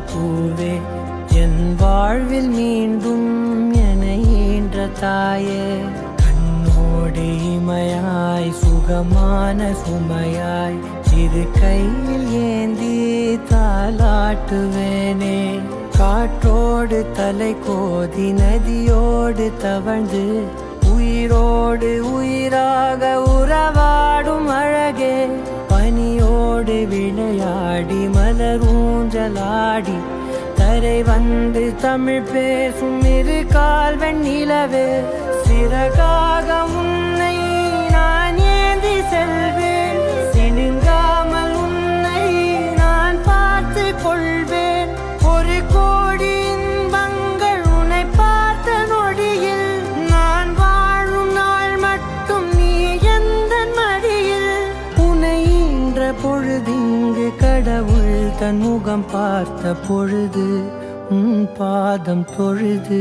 பூவே என் வாழ்வில் மீண்டும் என ஈன்ற தாயே கண்ணோடு இமையாய் சுகமான சுமையாய் சிறு கையில் ஏந்தி தாலாட்டுவேனே காற்றோடு தலை கோதி நதியோடு தவழ்ந்து உயிரோடு உயிராக உறவாடும் அழகே பனியோடு விளையாடி மலரூஞ்சலாடி தரை வந்து தமிழ் பேசும் இரு கால் வெண்ணிலவே சிறகாக உன்னை நான் ஏந்தி செல்வேன் சினுங்காமல் உன்னை நான் பார்த்து கொள்வேன் ஒரு கோடி இன்பங்கள் உன்னை பார்த்த நொடியில் நான் வாழும் நாள் மட்டும் நீ எந்த மடியில் உன்னை ஈன்ற பொழுதிங்கு கடவுள் தன் முகம் பார்த்த பொழுது உன் பாதம் தொழுது